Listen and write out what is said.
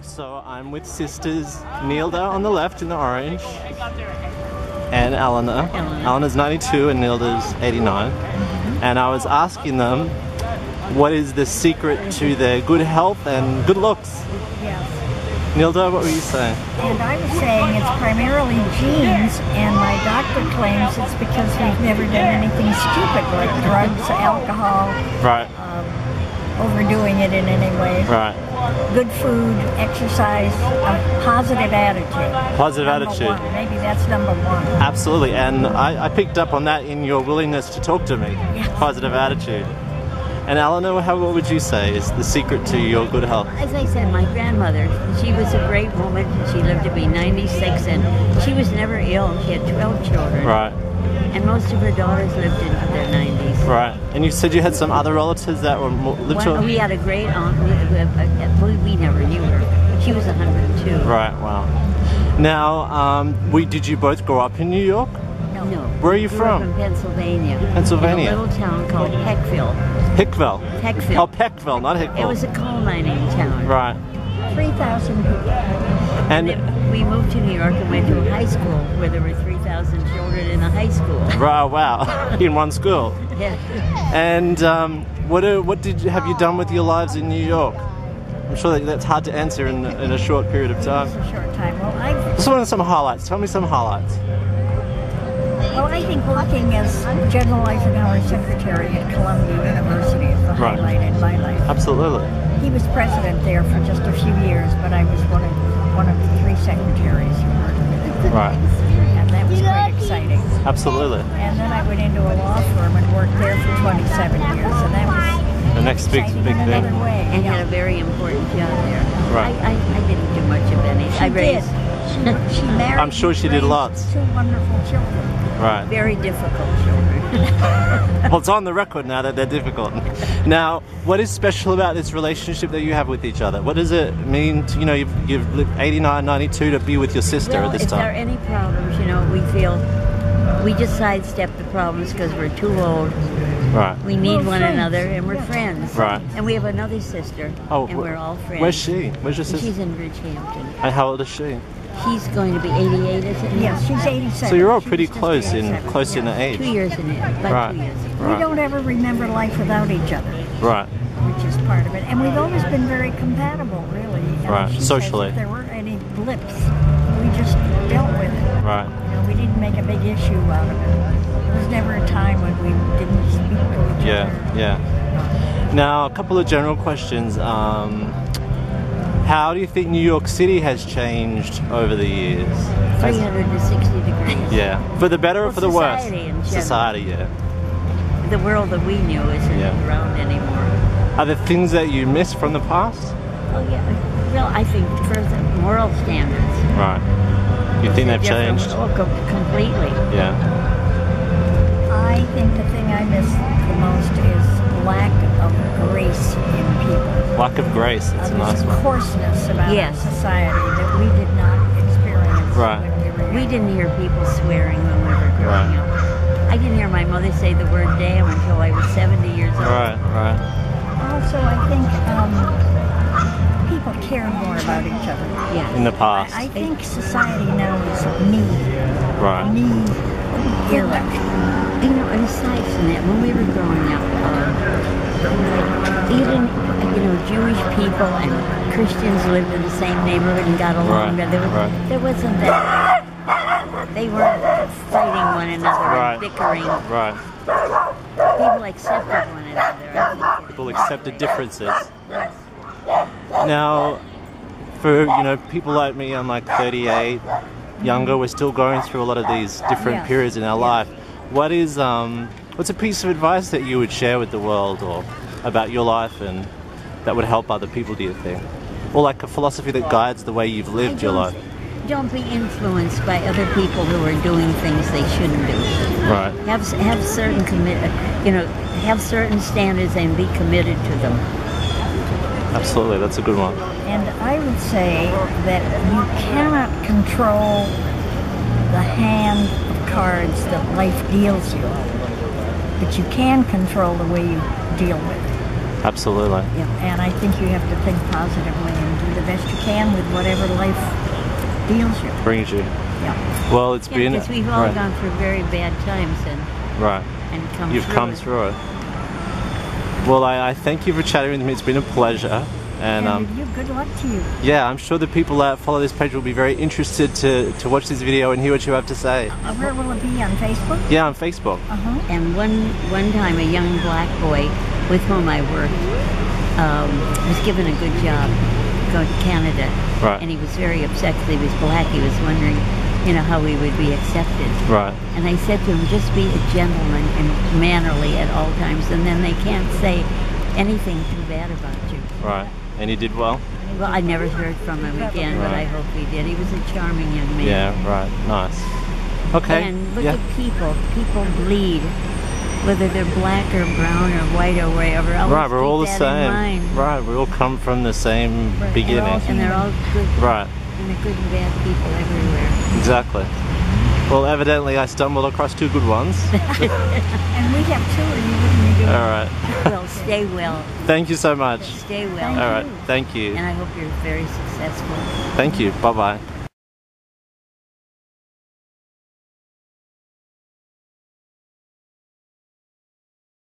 So I'm with sisters Nilda on the left in the orange and Eleanor. Eleanor's 92 and Nilda's 89. And I was asking them what is the secret to their good health and good looks. Yes. Nilda, what were you saying? And I was saying it's primarily genes, and my doctor claims it's because we've never done anything stupid like drugs, alcohol, Right. Overdoing it in any way. Right. Good food, exercise, a positive attitude. Positive Number attitude. one. Maybe that's number one. Absolutely, and I picked up on that in your willingness to talk to me. Yes. Positive attitude. And Eleanor, what would you say is the secret to your good health? As I said, my grandmother, she was a great woman. She lived to be 96, and she was never ill. She had 12 children. Right. And most of her daughters lived into their 90s. Right. And you said you had some other relatives that were lived to... We had a great aunt. We never knew her. She was 102. Right, wow. Now, did you both grow up in New York? No. Where are you We from? From Pennsylvania. Pennsylvania. In a little town called Peckville. Hickville. Peckville. Oh, Peckville, not Hickville. It was a coal mining town. Right. 3,000 people. And we moved to New York and went to a high school where there were 3,000 children in a high school. wow, in one school. Yeah. And what have you done with your lives in New York? I'm sure that's hard to answer in a short period of time. It's a short time. Well, Just wanted some highlights. Tell me some highlights. I think working as General Eisenhower Secretary at Columbia University is the highlight in my life. Absolutely. He was president there for just a few years, but I was one of the 3 secretaries who worked with him. Right. And that was quite exciting. Absolutely. And then I went into a law firm and worked there for 27 years, and that was The next big exciting thing. in another way. And had a very important job there. Right. I didn't do much of any. I raised She married. I'm sure she did raised lots. 2 wonderful children. Right. very difficult children. Well, it's on the record now that they're difficult. Now, what is special about this relationship that you have with each other? What does it mean to, you've lived 89, 92 to be with your sister at this if there are time? any problems, we feel we just sidestep the problems because we're too old. Right. We need We're one friends. another, and we're friends. Right. And we have another sister, and we're all friends. Where's she? Where's your sister? She's in Bridgehampton. And how old is she? She's going to be 88, is it? Yes, she's 87. So you're all She pretty was just close in 87, yeah. the age. 2 years in it, about Right. 2 years. We Right. don't ever remember life without each other, Right. which is part of it. And we've always been very compatible, really. Right, She says socially. if there were any blips, we just dealt with it. Right. We didn't make a big issue out of it. There was never a time when we didn't speak to each Yeah. other. Yeah. Now, a couple of general questions. How do you think New York City has changed over the years? 360 degrees. Yeah. For the better or for the worse? Society in general. Society, yeah. The world that we knew isn't Yeah. around anymore. Are there things that you miss from the past? Oh yeah. Well, I think first moral standards. Right. You think they've Different. changed? Oh, completely. Yeah. I think the thing I miss the most is lack of grace in people. Lack of grace. It's a There's nice a one. coarseness about Yes. society that we did not experience Right. when we were We young. didn't hear people swearing when we were growing Right. up. I didn't hear my mother say the word damn until I was 70 years old. Right. Right. Also, I think people cared more about each other. Yes. In the past. I think society now is me Right. era. And aside from that, when we were growing up, even Jewish people and Christians lived in the same neighborhood and got along. Right, There, there wasn't that. They weren't fighting one another Right. and bickering. Right. People accepted one another. I think. People accepted differences. Now, for people like me, I'm like 38, younger. We're still going through a lot of these different Yes. periods in our life. What is what's a piece of advice that you would share with the world, or about your life, and that would help other people? Do you think, or like a philosophy that guides the way you've lived your life? Don't be influenced by other people who are doing things they shouldn't do. Right. Have certain have certain standards and be committed to them. Absolutely, that's a good one. And I would say that you cannot control the hand of cards that life deals you, but you can control the way you deal with it. Absolutely. And I think you have to think positively and do the best you can with whatever life deals you. Brings you. Yeah. Well, it's been... Because we've all gone through very bad times and come You've through come it. through it. Well, I thank you for chatting with me. It's been a pleasure. And you, good luck to you. yeah, I'm sure the people that follow this page will be very interested to watch this video and hear what you have to say. Where will it be, on Facebook? Yeah, on Facebook. And one time, a young black boy with whom I worked was given a good job going to Canada. Right. And he was very upset because he was black. He was wondering, how he would be accepted. Right. And I said to him, just be a gentleman and mannerly at all times, and then they can't say anything too bad about you. Right. And he did well? Well, I never heard from him again, but I hope he did. He was a charming young man. Yeah, right. Nice. Okay. And look at people. People bleed, whether they're black or brown or white or wherever. Right, we're all the keep that in same. mind. Right, we all come from the same beginning. And they're all good. Right. And they're good and bad people everywhere. Exactly. Well, evidently I stumbled across two good ones. And we have two, or you wouldn't be doing All right. Well, stay well. Thank you so much. Stay well. All right. Thank you. And I hope you're very successful. Thank you. Bye-bye.